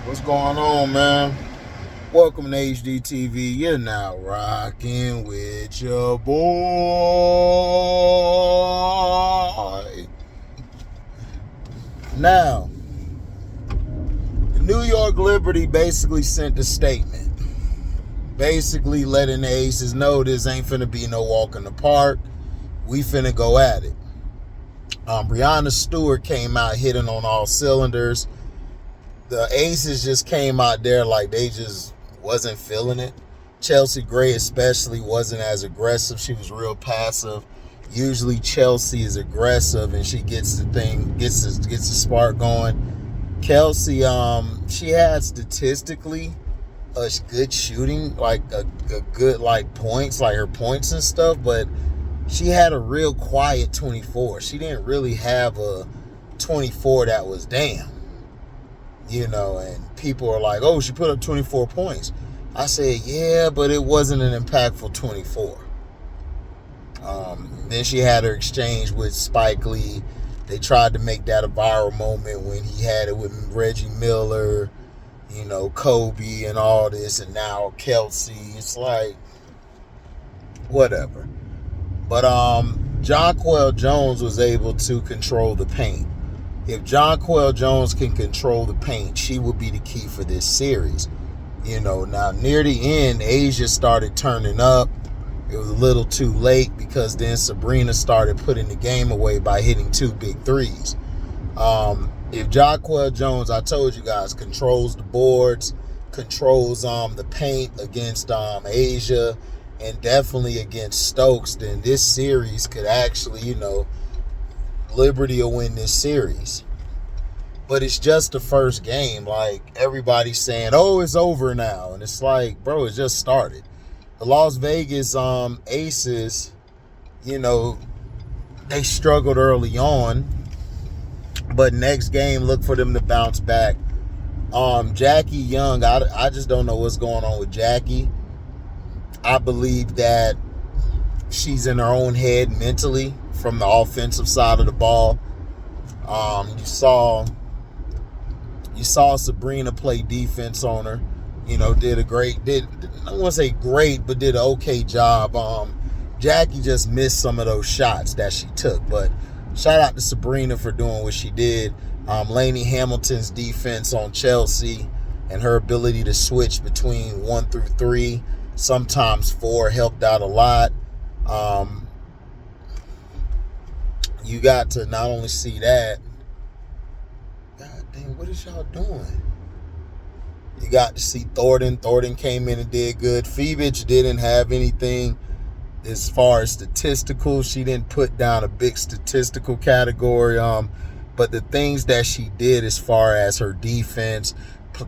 What's going on, man? Welcome to HDiiTV. You're now rocking with your boy. Now, the New York Liberty basically sent a statement, basically letting the Aces know this ain't finna be no walk in the park. We finna go at it. Breanna Stewart came out hitting on all cylinders. The Aces just came out there like they just wasn't feeling it. Chelsea Gray especially wasn't as aggressive. She was real passive. Usually Chelsea is aggressive and she gets the spark going. Kelsey, she had statistically a good shooting, like a good like points, like her points and stuff, but she had a real quiet 24. She didn't really have a 24 that was damn. And people are like, oh, she put up 24 points. I said, yeah, but it wasn't an impactful 24. Then she had her exchange with Spike Lee. They tried to make that a viral moment when he had it with Reggie Miller, Kobe and all this, and now Kelsey. It's like, whatever. But Jonquel Jones was able to control the paint. If Jonquel Jones can control the paint, she will be the key for this series. Now near the end, Asia started turning up. It was a little too late because then Sabrina started putting the game away by hitting 2 big threes. If Jonquel Jones, I told you guys, controls the boards, controls the paint against Asia, and definitely against Stokes, then this series could actually, Liberty will win this series. But it's just the first game. Like, everybody's saying, oh, it's over now. And it's like, bro, it just started. The Las Vegas Aces, they struggled early on. But next game, look for them to bounce back. Jackie Young, I just don't know what's going on with Jackie. I believe that she's in her own head mentally from the offensive side of the ball. You saw Sabrina play defense on her. I don't want to say great, but did an okay job. Jackie just missed some of those shots that she took, but shout out to Sabrina for doing what she did. Lainey Hamilton's defense on Chelsea and her ability to switch between 1 through 3, sometimes 4, helped out a lot. You got to not only see that, God damn, what is y'all doing? You got to see Thornton. Thornton came in and did good. Phoebich didn't have anything as far as statistical. She didn't put down a big statistical category. But the things that she did as far as her defense,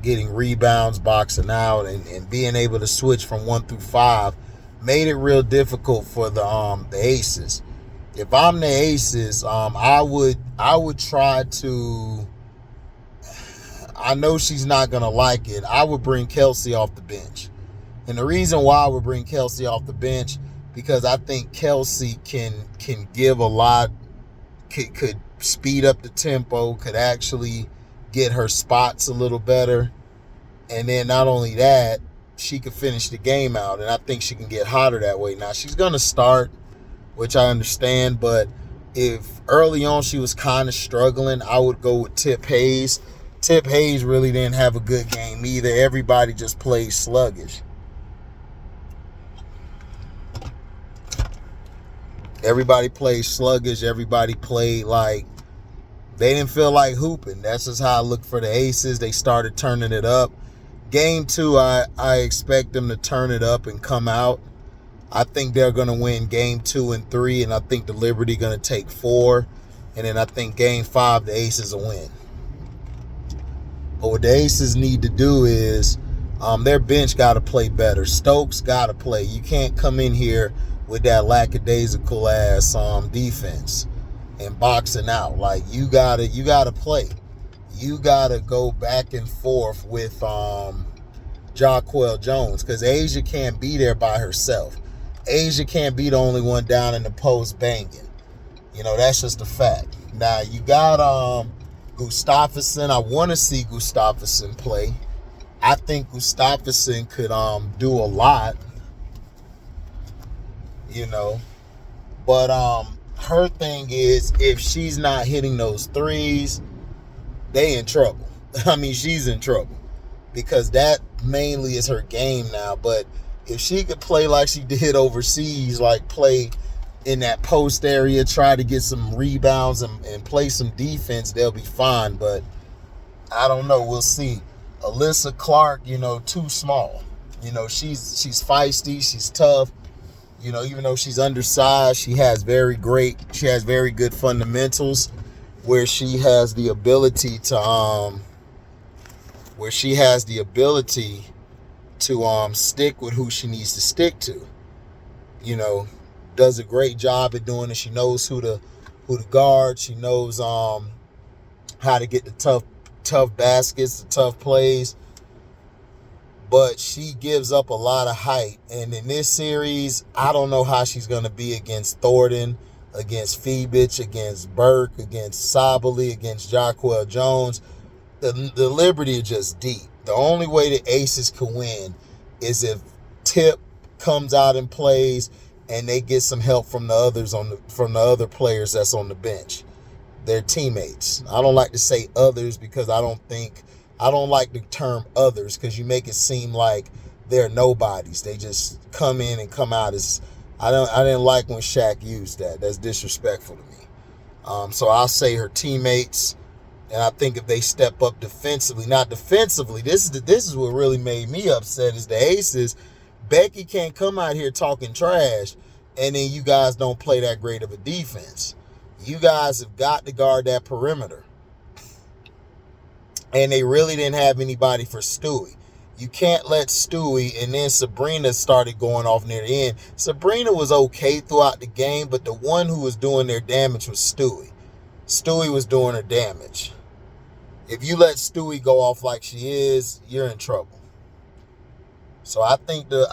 getting rebounds, boxing out, and being able to switch from 1 through 5 made it real difficult for the Aces. If I'm the Aces, I would try to. I know she's not gonna like it. I would bring Kelsey off the bench, and the reason why I would bring Kelsey off the bench because I think Kelsey can give a lot. Could speed up the tempo. Could actually get her spots a little better, and then not only that, she could finish the game out, and I think she can get hotter that way. Now she's gonna start, which I understand, but if early on she was kind of struggling, I would go with Tip Hayes. Tip Hayes really didn't have a good game either. Everybody just played sluggish. Everybody played sluggish. Everybody played like they didn't feel like hooping. That's just how I look for the Aces. They started turning it up. Game 2, I expect them to turn it up and come out. I think they're going to win game 2 and 3, and I think the Liberty going to take 4. And then I think game 5, the Aces will win. But what the Aces need to do is their bench got to play better. Stokes got to play. You can't come in here with that lackadaisical ass defense and boxing out. Like, you gotta play. You gotta go back and forth with Jonquel Jones, because Asia can't be there by herself. Asia can't be the only one down in the post banging. That's just a fact. Now, you got Gustafsson. I want to see Gustafsson play. I think Gustafsson could do a lot, you know. But her thing is, if she's not hitting those threes, they in trouble. I mean, she's in trouble because that mainly is her game now. But if she could play like she did overseas, like play in that post area, try to get some rebounds and play some defense, they'll be fine. But I don't know. We'll see. Alyssa Clark, you know, too small. You know, she's feisty. She's tough. You know, even though she's undersized, she has very good fundamentals where she has the ability to stick with who she needs to stick to. You know, does a great job at doing it. She knows who to guard. She knows how to get the tough baskets, the tough plays. But she gives up a lot of height. And in this series, I don't know how she's going to be against Thornton, against Fibic, against Burke, against Sabally, against Jaquel Jones. The Liberty are just deep. The only way the Aces can win is if Tip comes out and plays and they get some help from the other players that's on the bench. Their teammates. I don't like to say others because I don't like the term others because you make it seem like they're nobodies. They just come in and come out as I didn't like when Shaq used that. That's disrespectful to me. So I'll say her teammates, and I think if they step up defensively, not defensively, this is what really made me upset is the Aces. Becky can't come out here talking trash, and then you guys don't play that great of a defense. You guys have got to guard that perimeter. And they really didn't have anybody for Stewie. You can't let Stewie, and then Sabrina started going off near the end. Sabrina was okay throughout the game, but the one who was doing their damage was Stewie. Stewie was doing her damage. If you let Stewie go off like she is, you're in trouble. So I think the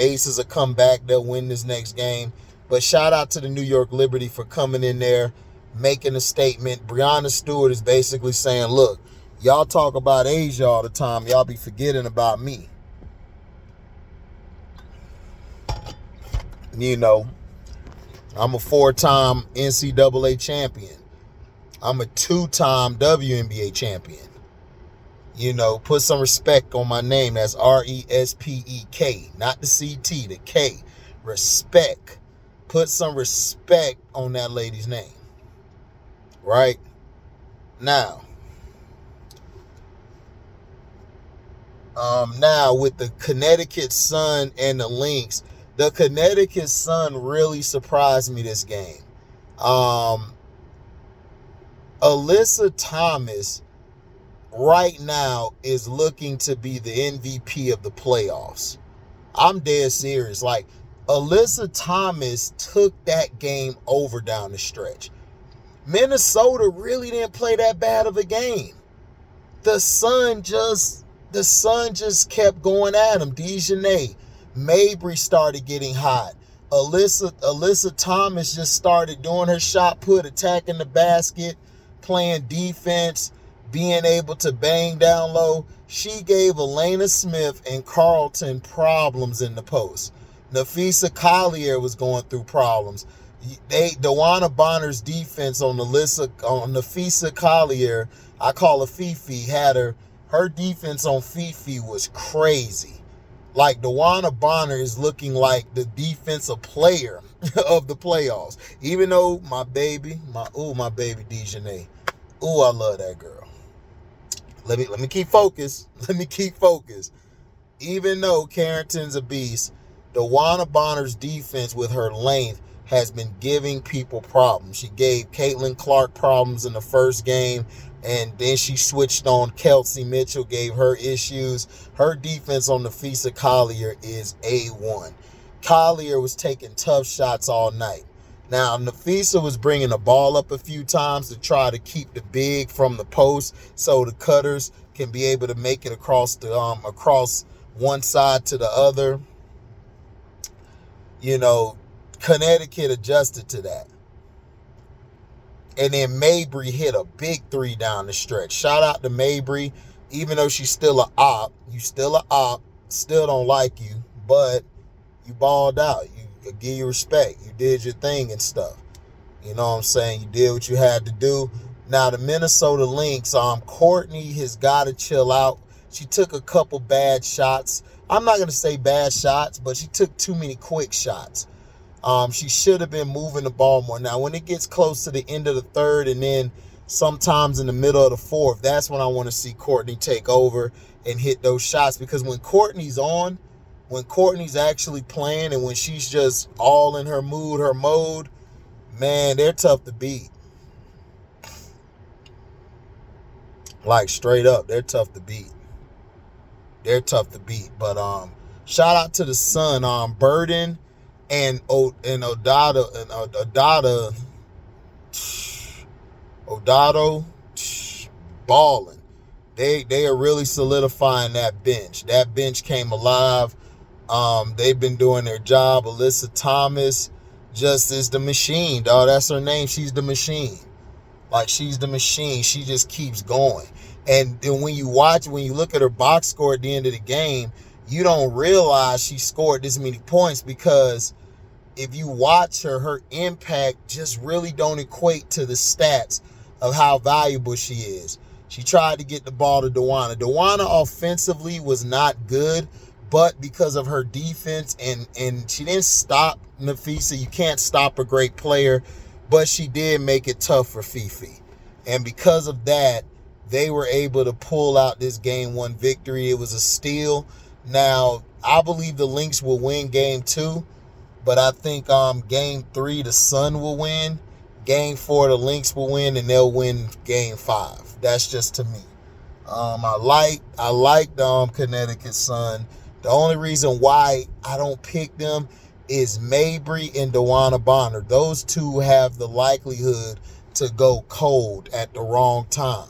Aces will come back. They'll win this next game. But shout out to the New York Liberty for coming in there, making a statement. Breanna Stewart is basically saying, look, y'all talk about Asia all the time. Y'all be forgetting about me. You know, I'm a 4-time NCAA champion. I'm a 2-time WNBA champion. You know, put some respect on my name. That's RESPEK, not the CT, the K. Respect. Put some respect on that lady's name. Right? Now with the Connecticut Sun and the Lynx, the Connecticut Sun really surprised me this game. Alyssa Thomas right now is looking to be the MVP of the playoffs. I'm dead serious. Like, Alyssa Thomas took that game over down the stretch. Minnesota really didn't play that bad of a game. The Sun just kept going at him. Dejanay, Mabry started getting hot. Alyssa Thomas just started doing her shot put, attacking the basket, playing defense, being able to bang down low. She gave Elena Smith and Carlton problems in the post. Nafisa Collier was going through problems. DeWanna Bonner's defense on Nafisa Collier, I call her Fifi, had her defense on Fifi was crazy. Like, DeWanna Bonner is looking like the defensive player of the playoffs. Even though my baby Dejanay. Ooh, I love that girl. Let me keep focused. Even though Carrington's a beast, DeWanna Bonner's defense with her length has been giving people problems. She gave Caitlin Clark problems in the first game, and then she switched on Kelsey Mitchell, gave her issues. Her defense on Nafisa Collier is A1. Collier was taking tough shots all night. Now, Nafisa was bringing the ball up a few times to try to keep the big from the post so the cutters can be able to make it across one side to the other. You know, Connecticut adjusted to that. And then Mabry hit a big three down the stretch. Shout out to Mabry. even though she's still a op, you still a op, still don't like you, but you balled out. You give you respect. You did your thing and stuff. You know what I'm saying? You did what you had to do. Now, the Minnesota Lynx, Courtney has got to chill out. She took a couple bad shots. I'm not going to say bad shots, but she took too many quick shots. She should have been moving the ball more. Now, when it gets close to the end of the third and then sometimes in the middle of the fourth, that's when I want to see Courtney take over and hit those shots. Because when Courtney's on, when Courtney's actually playing and when she's just all in her mood, her mode, man, they're tough to beat. Like, straight up, they're tough to beat. They're tough to beat. But shout out to the son, Burden and Odado balling. They are really solidifying that bench. That bench came alive. They've been doing their job. Alyssa Thomas just is the machine, dog. That's her name. She's the machine. Like, she's the machine. She just keeps going. And then when you look at her box score at the end of the game, you don't realize she scored this many points, because if you watch her impact just really don't equate to the stats of how valuable she is. She tried to get the ball to Dewana. Dewana offensively was not good, but because of her defense and she didn't stop Nafisa. You can't stop a great player, but she did make it tough for Fifi. And because of that, they were able to pull out this game 1 victory. It was a steal. Now, I believe the Lynx will win game 2, but I think game 3 the Sun will win. Game 4 the Lynx will win, and they'll win game 5. That's just to me. I like Connecticut Sun. The only reason why I don't pick them is Mabry and Dewana Bonner. Those two have the likelihood to go cold at the wrong time.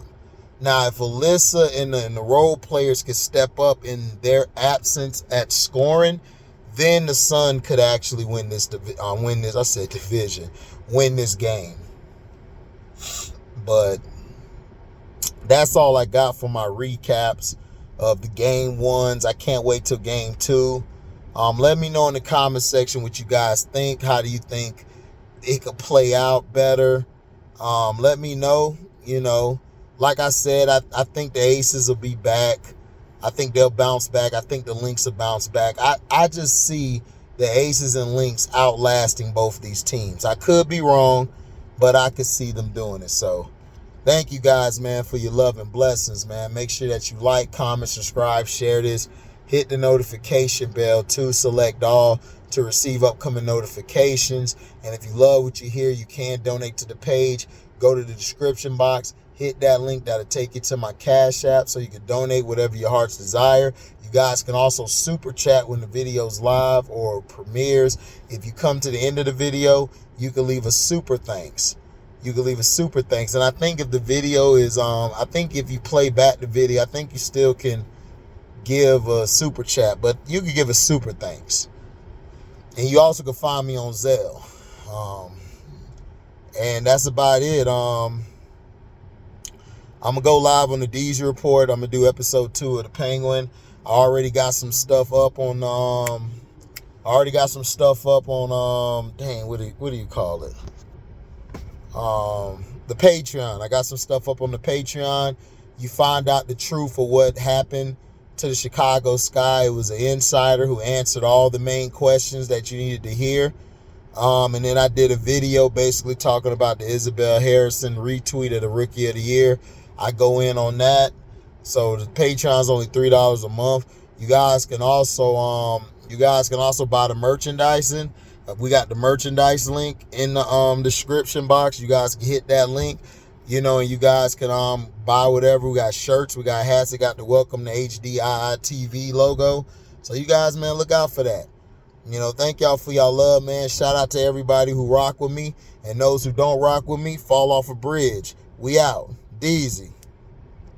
Now, if Alyssa and the role players could step up in their absence at scoring, then the Sun could actually win this game. But that's all I got for my recaps of the game 1s. I can't wait till game 2. Let me know in the comment section what you guys think. How do you think it could play out better? Let me know. Like I said, I think the Aces will be back. I think they'll bounce back. I think the Lynx will bounce back. I just see the Aces and Lynx outlasting both these teams. I could be wrong, but I could see them doing it. So thank you guys, man, for your love and blessings, man. Make sure that you like, comment, subscribe, share this. Hit the notification bell to select all to receive upcoming notifications. And if you love what you hear, you can donate to the page. Go to the description box. Hit that link. That'll take you to my Cashapp so you can donate whatever your heart's desire. You guys can also super chat when the video's live or premieres. If you come to the end of the video, you can leave a super thanks. And I think if the video is, I think if you play back the video, I think you still can give a super chat, but you can give a super thanks. And you also can find me on Zelle. And that's about it. I'm going to go live on the DZ Report. I'm going to do episode 2 of The Penguin. I already got some stuff up on, dang, what do you call it? The Patreon. I got some stuff up on the Patreon. You find out the truth of what happened to the Chicago Sky. It was an insider who answered all the main questions that you needed to hear. And then I did a video basically talking about the Isabel Harrison retweet of the Rookie of the Year. I go in on that. So the Patreon's only $3 a month. You guys can also buy the merchandising. We got the merchandise link in the description box. You guys can hit that link, and you guys can buy whatever. We got shirts, we got hats. It got the Welcome to HDiiTV logo. So you guys, man, look out for that. Thank y'all for y'all love, man. Shout out to everybody who rock with me, and those who don't rock with me, fall off a bridge. We out. Deezy.